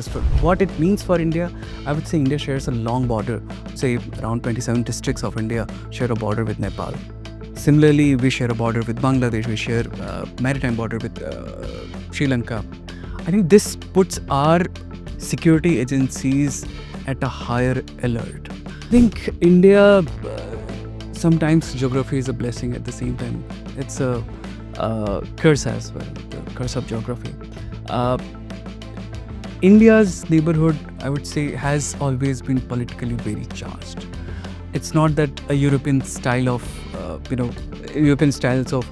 Understood. What it means for India, I would say India shares a long border. Say around 27 districts of India share a border with Nepal. Similarly, we share a border with Bangladesh. We share maritime border with Sri Lanka. I think this puts our security agencies at a higher alert. I think India, sometimes geography is a blessing at the same time. It's a curse as well, the curse of geography. Uh, India's neighborhood, I would say, has always been politically very charged. It's not that a European style of, European styles of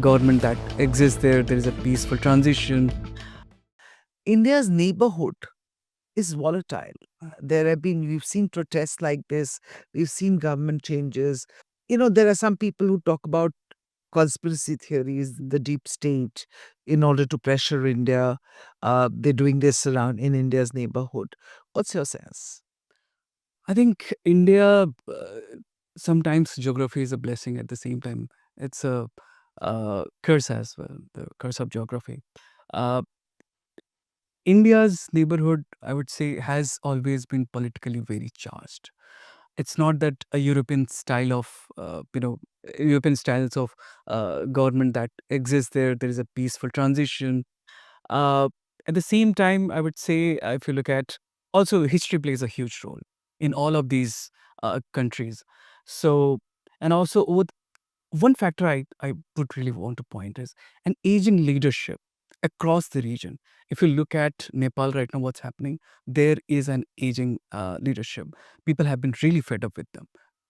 government that exists there. There is a peaceful transition. India's neighborhood is volatile. We've seen protests like this, we've seen government changes. There are some people who talk about conspiracy theories, the deep state, in order to pressure India. They're doing this around in India's neighborhood. What's your sense? I think India, sometimes geography is a blessing at the same time. It's a curse as well, the curse of geography. Uh, India's neighborhood, I would say, has always been politically very charged. It's not that a European style of, European styles of government that exists there. There is a peaceful transition. Uh, at the same time, I would say, if you look at, also history plays a huge role in all of these countries. So, and also one factor I would really want to point is an aging leadership across the region. If you look at Nepal right now, what's happening, there is an aging leadership. People have been really fed up with them.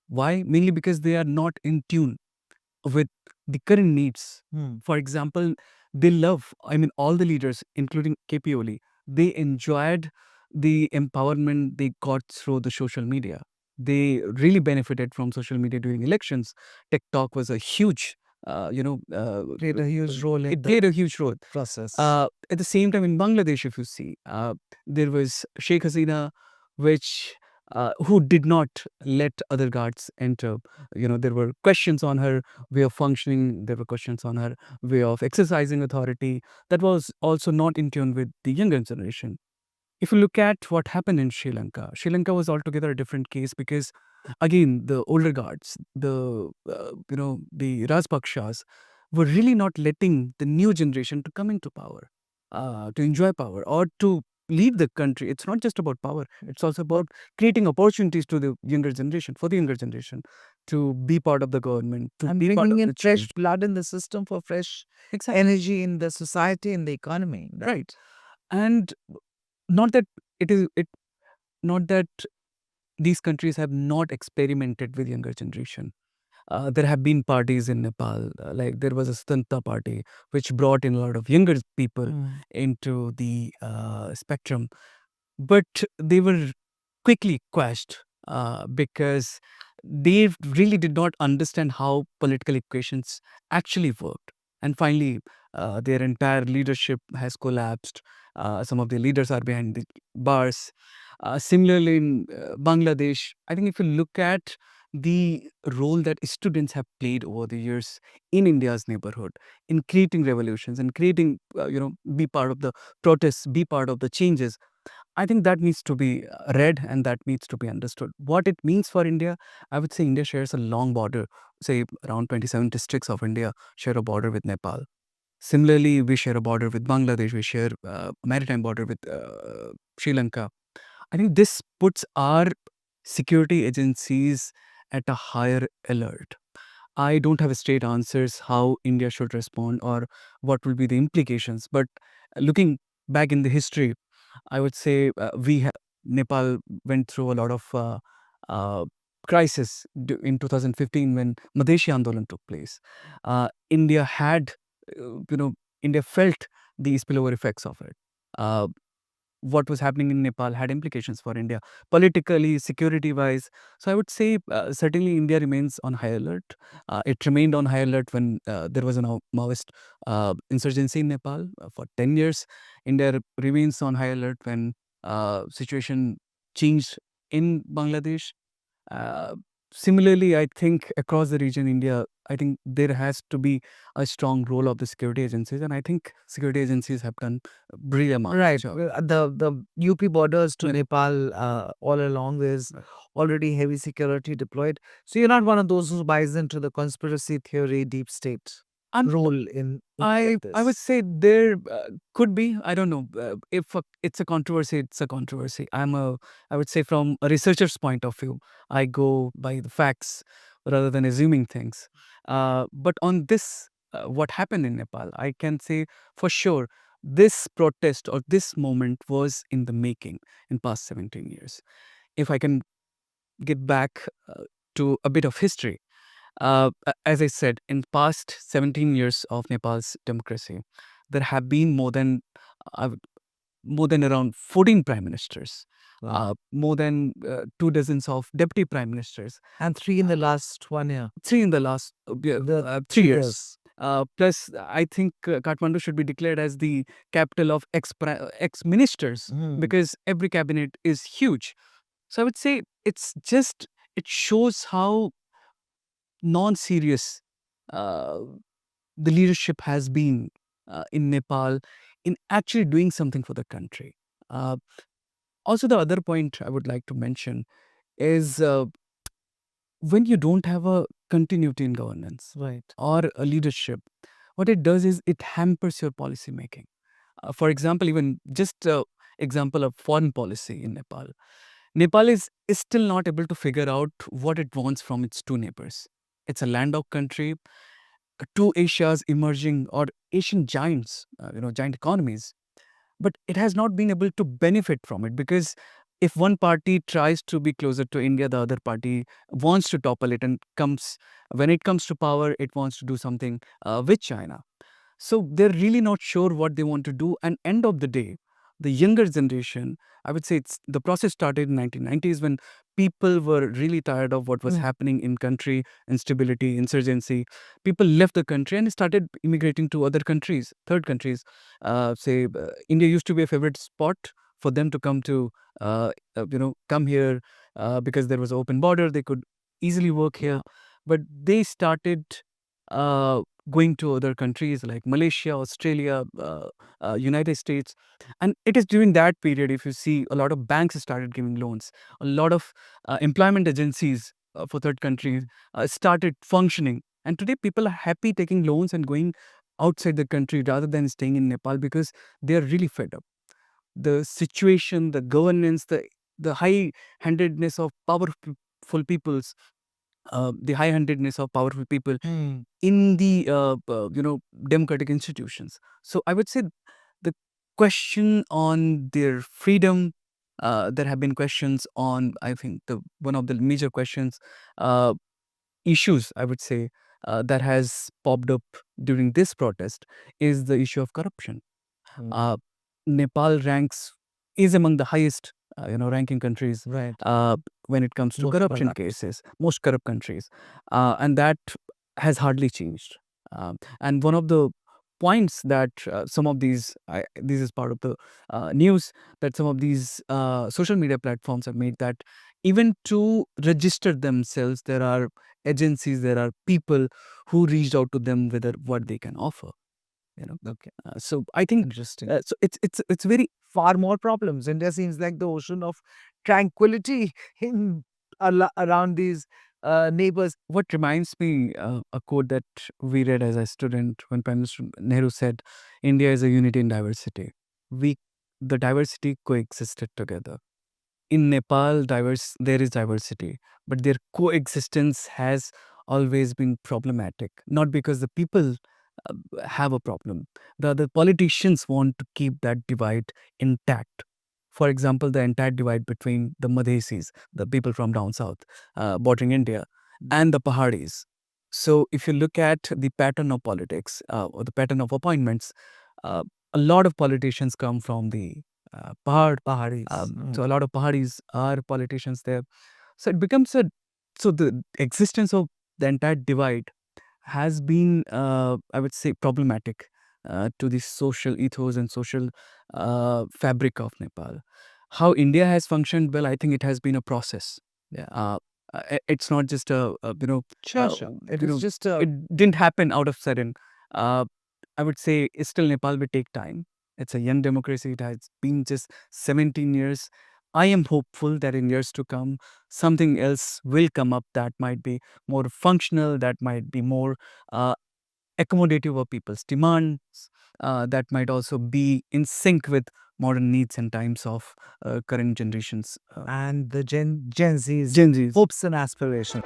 Why? Mainly because they are not in tune with the current needs. For example, they love, I mean, all the leaders, including KP Oli, they enjoyed the empowerment they got through the social media. They really benefited from social media during elections. TikTok was a huge, Played a huge role in it the played a huge role. process. At the same time, in Bangladesh, if you see, there was Sheikh Hasina, which who did not let other guards enter. There were questions on her way of functioning. There were questions on her way of exercising authority. That was also not in tune with the younger generation. If you look at what happened in Sri Lanka was altogether a different case because, again, the older guards, the Rajpakshas, were really not letting the new generation to come into power, to enjoy power, or to lead the country. It's not just about power; it's also about creating opportunities to the younger generation, for the younger generation, to be part of the government, to And be part bringing of in the fresh change. blood in the system for fresh Exactly. energy in the society, in the economy. Right. And not that it not that these countries have not experimented with younger generation. There have been parties in Nepal, like there was a Stanta party, which brought in a lot of younger people into the spectrum, but they were quickly quashed because they really did not understand how political equations actually worked. And finally, their entire leadership has collapsed. Some of the leaders are behind the bars. Similarly, in Bangladesh, I think if you look at the role that students have played over the years in India's neighborhood in creating revolutions and creating, be part of the protests, be part of the changes, I think that needs to be read and that needs to be understood. What it means for India, I would say India shares a long border. Say around 27 districts of India share a border with Nepal. Similarly, we share a border with Bangladesh. We share a maritime border with Sri Lanka. I think this puts our security agencies at a higher alert. I don't have straight answers how India should respond or what will be the implications. But looking back in the history, I would say Nepal went through a lot of uh, crisis in 2015 when Madheshi Andolan took place. India had, you know, India felt the spillover effects of it. Uh, what was happening in Nepal had implications for India politically, security wise. So I would say certainly India remains on high alert. It remained on high alert when there was a Maoist insurgency in Nepal for 10 years. India remains on high alert when situation changed in Bangladesh. Uh, Similarly, I think across the region, India, I think there has to be a strong role of the security agencies, and I think security agencies have done a brilliant Right. job. The UP borders to Right. Nepal, all along, there's Right. already heavy security deployed. So you're not one of those who buys into the conspiracy theory, deep state I'm role in all of I would this. say there could be. I don't know if it's a controversy. It's a controversy. I would say from a researcher's point of view, I go by the facts rather than assuming things. But on this, what happened in Nepal, I can say for sure this protest or this moment was in the making in past 17 years. If I can get back to a bit of history, as I said, in past 17 years of Nepal's democracy, there have been uh, more than around 14 prime ministers, Wow. more than 2 dozens of deputy prime ministers, And three in the last 1 year. three in the last The 3 years. 3 years. Plus, I think Kathmandu should be declared as the capital of ex ministers Mm. because every cabinet is huge. So I would say it shows how non-serious uh, the leadership has been in Nepal in actually doing something for the country. Uh, Also, the other point I would like to mention is when you don't have a continuity in governance Right. or a leadership, what it does is it hampers your policy making. For example, even just example of foreign policy in Nepal. Nepal is still not able to figure out what it wants from its two neighbors. It's a landlocked country, two Asia's emerging or Asian giants, giant economies, but it has not been able to benefit from it because if one party tries to be closer to India, the other party wants to topple it and comes when it comes to power, it wants to do something with China. So they're really not sure what they want to do. And end of the day, the younger generation, I would say it's the process started in 1990s when people were really tired of what was Mm. happening in country, instability, insurgency. People left the country and started immigrating to other countries, third countries. Say India used to be a favorite spot for them to come to, come here because there was an open border. They could easily work here, but they started. Uh, Going to other countries like Malaysia, Australia, United States. And it is during that period, if you see, a lot of banks started giving loans. A lot of employment agencies for third countries started functioning. And today, people are happy taking loans and going outside the country rather than staying in Nepal because they are really fed up. The situation, the governance, the high-handedness of powerful peoples, the high-handedness of powerful people Mm. in the democratic institutions. So I would say the question on their freedom. There have been questions on. I think the one of the major questions, uh, issues I would say that has popped up during this protest is the issue of corruption. Mm. uh, Nepal ranks is among the highest, ranking countries Right. when it comes to Most corruption corrupt. cases, most corrupt countries, and that has hardly changed. And one of the points that some of this is part of the news that some of these social media platforms have made that even to register themselves, there are agencies, there are people who reached out to them with what they can offer. Okay. So I think Interesting. so it's very Far more problems. India seems like the ocean of tranquility in around these neighbors. what reminds me a quote that we read as a student when Prime Minister Nehru said, "India is a unity in diversity." We the diversity coexisted together. In Nepal, there is diversity, but their coexistence has always been problematic. Not because the people have a problem. The politicians want to keep that divide intact. For example, the entire divide between the Madhesis, the people from down south, bordering India, and the Pahadis. So, if you look at the pattern of politics or the pattern of appointments, uh, a lot of politicians come from the Pahad. Paharis. So, a lot of Pahadis are politicians there. So, it becomes a so the existence of the entire divide has been, I would say, problematic to the social ethos and social fabric of Nepal. How India has functioned, well, I think it has been a process. Yeah. It's not just Sure, sure. It you is know, just a it didn't happen out of sudden. Uh, I would say still Nepal will take time. It's a young democracy. It has been just 17 years. I am hopeful that in years to come, something else will come up that might be more functional, that might be more uh, accommodative of people's demands, that might also be in sync with modern needs and times of current generations. and the Gen Z's Gen Zs. hopes and aspirations.